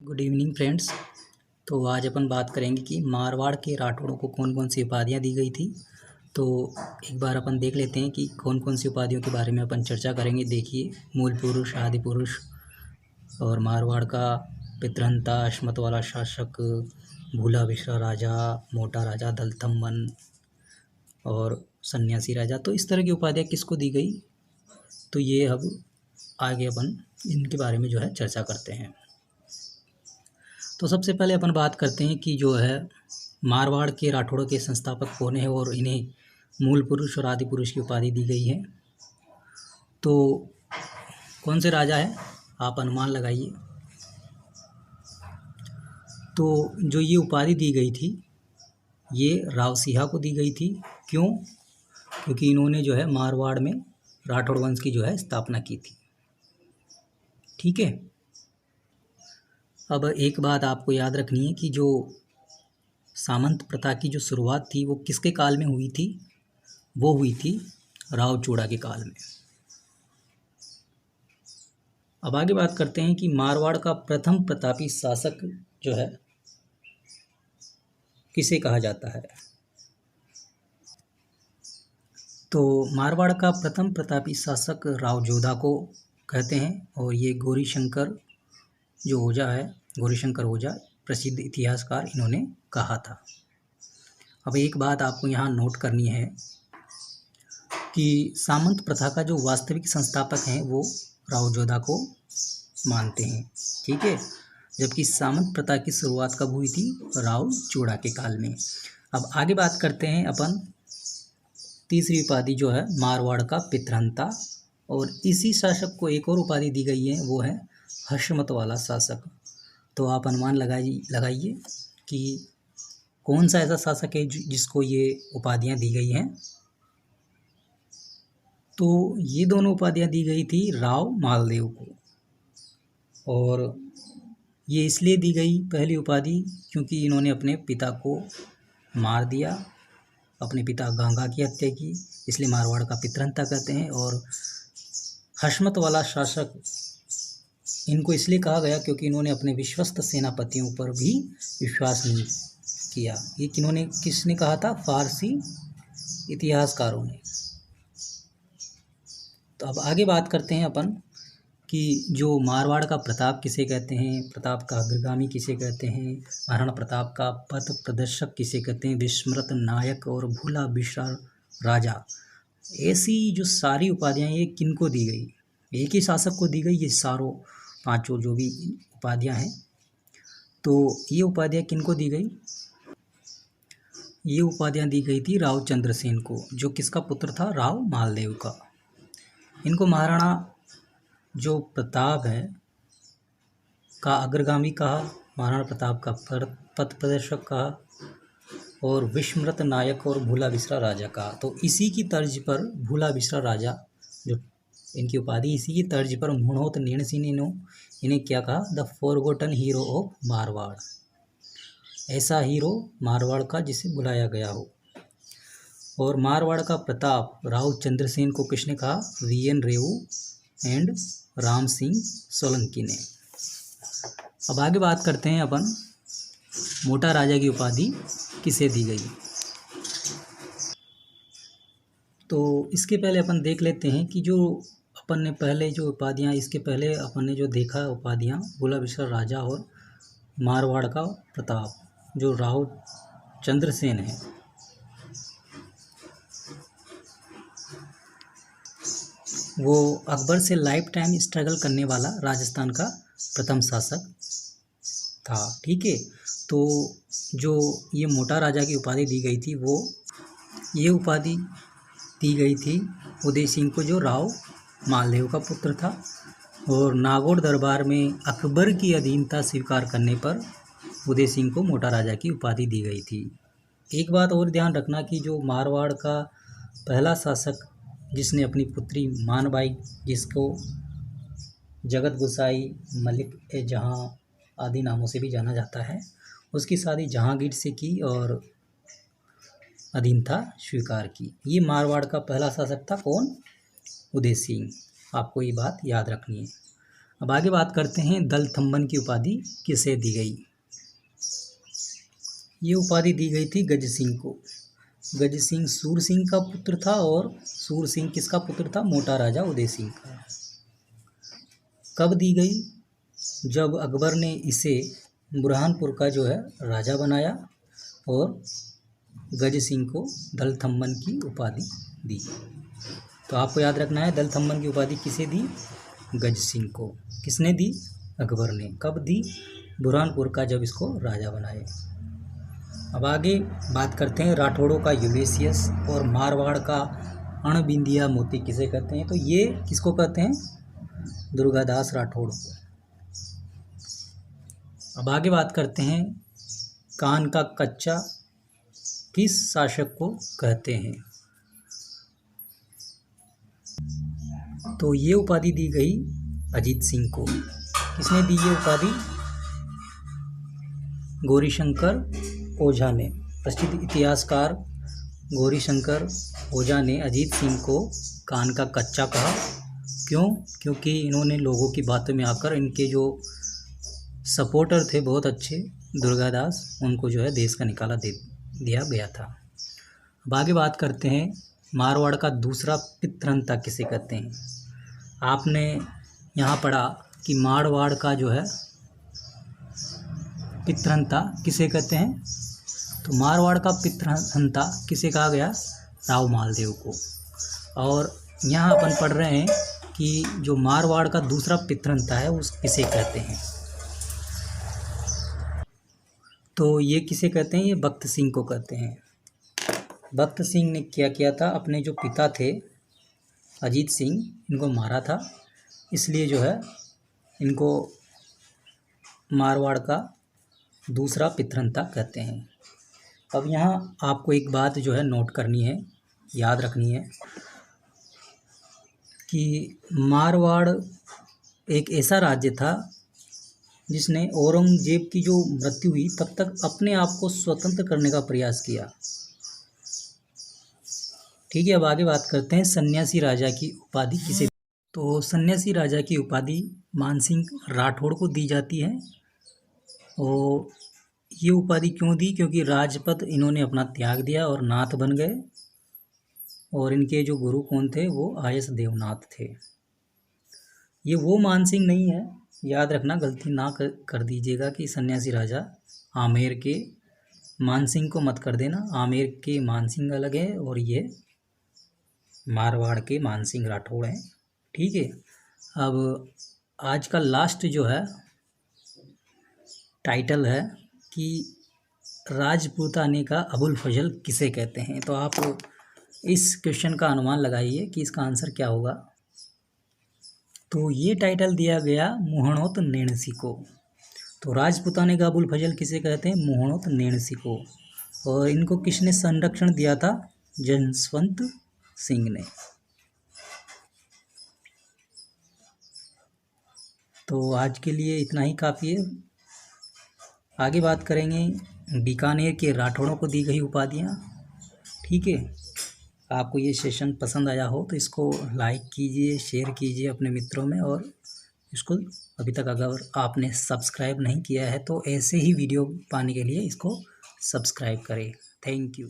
Good evening friends. तो आज अपन बात करेंगे कि मारवाड़ के राठौड़ों को कौन कौन सी उपाधियाँ दी गई थी। तो एक बार अपन देख लेते हैं कि कौन कौन सी उपाधियों के बारे में अपन चर्चा करेंगे। देखिए, मूल पुरुष, आदि पुरुष और मारवाड़ का पितृहंता, अश्मत वाला शासक, भूला बिश्रा राजा, मोटा राजा, दलथम्मन और सन्यासी राजा। तो इस तरह की उपाधियाँ किसको दी गई, तो ये अब आगे अपन इनके बारे में जो है चर्चा करते हैं। तो सबसे पहले अपन बात करते हैं कि जो है मारवाड़ के राठौड़ों के संस्थापक कौन है और इन्हें मूल पुरुष और आदि पुरुष की उपाधि दी गई है। तो कौन से राजा है, आप अनुमान लगाइए। तो जो ये उपाधि दी गई थी ये रावसिहा को दी गई थी। क्यों? क्योंकि इन्होंने जो है मारवाड़ में राठौड़ वंश की जो है स्थापना की थी। ठीक है। अब एक बात आपको याद रखनी है कि जो सामंत प्रथा की जो शुरुआत थी वो किसके काल में हुई थी? वो हुई थी राव चूड़ा के काल में। अब आगे बात करते हैं कि मारवाड़ का प्रथम प्रतापी शासक जो है किसे कहा जाता है। तो मारवाड़ का प्रथम प्रतापी शासक राव जोधा को कहते हैं और ये गौरीशंकर जो ओझा है, गौरीशंकर ओझा प्रसिद्ध इतिहासकार, इन्होंने कहा था। अब एक बात आपको यहाँ नोट करनी है कि सामंत प्रथा का जो वास्तविक संस्थापक हैं वो राव जोधा को मानते हैं। ठीक है। जबकि सामंत प्रथा की शुरुआत कब हुई थी? राव चूड़ा के काल में। अब आगे बात करते हैं अपन तीसरी उपाधि जो है मारवाड़ का पितृहंता, और इसी शासक को एक और उपाधि दी गई है, वो है हर्षमत वाला शासक। तो आप अनुमान लगाइए कि कौन सा ऐसा शासक है जिसको ये उपाधियाँ दी गई हैं। तो ये दोनों उपाधियाँ दी गई थी राव मालदेव को, और ये इसलिए दी गई पहली उपाधि क्योंकि इन्होंने अपने पिता को मार दिया, अपने पिता गंगा की हत्या की, इसलिए मारवाड़ का पितृहंता कहते हैं। और हर्षमत वाला शासक इनको इसलिए कहा गया क्योंकि इन्होंने अपने विश्वस्त सेनापतियों पर भी विश्वास नहीं किया। ये किसने कहा था? फारसी इतिहासकारों ने। तो अब आगे बात करते हैं अपन कि जो मारवाड़ का प्रताप किसे कहते हैं, प्रताप का अग्रगामी किसे कहते हैं, महाराणा प्रताप का पथ प्रदर्शक किसे कहते हैं, विस्मृत नायक और भूला बिश्रा राजा। ऐसी जो सारी उपाधियाँ ये किनको दी गई? एक ही शासक को दी गई ये सारों पांचों जो भी उपाधियाँ हैं। तो ये उपाधियाँ किनको दी गई? ये उपाधियाँ दी गई थी राव चंद्रसेन को, जो किसका पुत्र था? राव मालदेव का। इनको महाराणा जो प्रताप है का अग्रगामी कहा, महाराणा प्रताप का पथ प्रदर्शक कहा, और विस्मृत नायक और भूला बिश्रा राजा कहा। तो इसी की तर्ज पर भूला बिश्रा राजा, जो इनकी उपाधि इसी की तर्ज पर मुणोत नेणसी ने इन्हें क्या कहा? The forgotten hero of Marwar. ऐसा हीरो मारवाड़ का जिसे बुलाया गया हो। और मारवाड़ का प्रताप राव चंद्रसेन को किसने कहा? वीएन रेवू एंड राम सिंह सोलंकी ने। अब आगे बात करते हैं अपन मोटा राजा की उपाधि किसे दी गई। तो इसके पहले अपन देख लेते हैं कि जो अपन ने पहले जो उपाधियाँ, इसके पहले अपन ने जो देखा उपाधियाँ, भूला बिश्रा राजा और मारवाड़ का प्रताप, जो राव चंद्रसेन है, वो अकबर से लाइफ टाइम स्ट्रगल करने वाला राजस्थान का प्रथम शासक था। ठीक है। तो जो ये मोटा राजा की उपाधि दी गई थी, वो ये उपाधि दी गई थी उदय सिंह को, जो राव मालदेव का पुत्र था। और नागौर दरबार में अकबर की अधीनता स्वीकार करने पर उदय सिंह को मोटा राजा की उपाधि दी गई थी। एक बात और ध्यान रखना कि जो मारवाड़ का पहला शासक जिसने अपनी पुत्री मानबाई, जिसको जगत गुसाई, मलिक ए जहाँ आदि नामों से भी जाना जाता है, उसकी शादी जहांगीर से की और अधीनता स्वीकार की। ये मारवाड़ का पहला शासक था। कौन? उदय सिंह। आपको ये बात याद रखनी है। अब आगे बात करते हैं दलथम्बन की उपाधि किसे दी गई। ये उपाधि दी गई थी गज सिंह को। गज सिंह सूर सिंह का पुत्र था और सूर सिंह किसका पुत्र था, मोटा राजा उदय सिंह का। कब दी गई, जब अकबर ने इसे बुरहानपुर का जो है राजा बनाया और गज सिंह को दलथम्बन की उपाधि दी। तो आपको याद रखना है दलथम्बन की उपाधि किसे दी, गज सिंह को। किसने दी, अकबर ने। कब दी, बुरहानपुर का जब इसको राजा बनाए। अब आगे बात करते हैं राठौड़ों का यूलेसियस और मारवाड़ का अणबिंदिया मोती किसे कहते हैं। तो ये किसको कहते हैं, दुर्गादास राठौड़ को। अब आगे बात करते हैं कान का कच्चा किस शासक को कहते हैं। तो ये उपाधि दी गई अजीत सिंह को। किसने दी ये उपाधि, गौरीशंकर ओझा ने। प्रसिद्ध इतिहासकार गौरीशंकर ओझा ने अजीत सिंह को कान का कच्चा कहा। क्यों, क्योंकि इन्होंने लोगों की बातों में आकर इनके जो सपोर्टर थे बहुत अच्छे दुर्गादास, उनको जो है देश का निकाला दे दिया गया था। अब आगे बात करते हैं मारवाड़ का दूसरा पितृहंता किसे कहते हैं। आपने यहाँ पढ़ा कि मारवाड़ का जो है पितृहंता किसे कहते हैं। तो मारवाड़ का पितृहंता किसे कहा गया, राव मालदेव को। और यहाँ अपन पढ़ रहे हैं कि जो मारवाड़ का दूसरा पितृहंता है उस किसे कहते हैं। तो ये किसे कहते हैं, ये बख्त सिंह को कहते हैं। बख्त सिंह ने क्या किया था, अपने जो पिता थे अजीत सिंह, इनको मारा था, इसलिए जो है इनको मारवाड़ का दूसरा पितृहंता कहते हैं। अब यहाँ आपको एक बात जो है नोट करनी है, याद रखनी है कि मारवाड़ एक ऐसा राज्य था जिसने औरंगजेब की जो मृत्यु हुई तब तक अपने आप को स्वतंत्र करने का प्रयास किया। ठीक है, अब आगे बात करते हैं सन्यासी राजा की उपाधि किसे। तो सन्यासी राजा की उपाधि मानसिंह राठौड़ को दी जाती है। और ये उपाधि क्यों दी, क्योंकि राजपद इन्होंने अपना त्याग दिया और नाथ बन गए। और इनके जो गुरु कौन थे, वो आयस देवनाथ थे। ये वो मानसिंह नहीं है, याद रखना, गलती ना कर दीजिएगा कि सन्यासी राजा आमेर के मानसिंह को मत कर देना। आमेर के मानसिंह अलग है और ये मारवाड़ के मानसिंह राठौड़ हैं। ठीक है, अब आज का लास्ट जो है टाइटल है कि राजपूताने का अबुल फजल किसे कहते हैं। तो आप इस क्वेश्चन का अनुमान लगाइए कि इसका आंसर क्या होगा। तो ये टाइटल दिया गया मुहणोत नेणसी को। तो राजपूताने का अबुल फजल किसे कहते हैं, मुहणोत नेणसी को। और इनको किसने संरक्षण दिया था, जसवंत सिंह ने। तो आज के लिए इतना ही काफ़ी है। आगे बात करेंगे बीकानेर के राठौड़ों को दी गई उपाधियाँ। ठीक है, आपको ये सेशन पसंद आया हो तो इसको लाइक कीजिए, शेयर कीजिए अपने मित्रों में। और इसको अभी तक अगर आपने सब्सक्राइब नहीं किया है तो ऐसे ही वीडियो पाने के लिए इसको सब्सक्राइब करें। Thank you.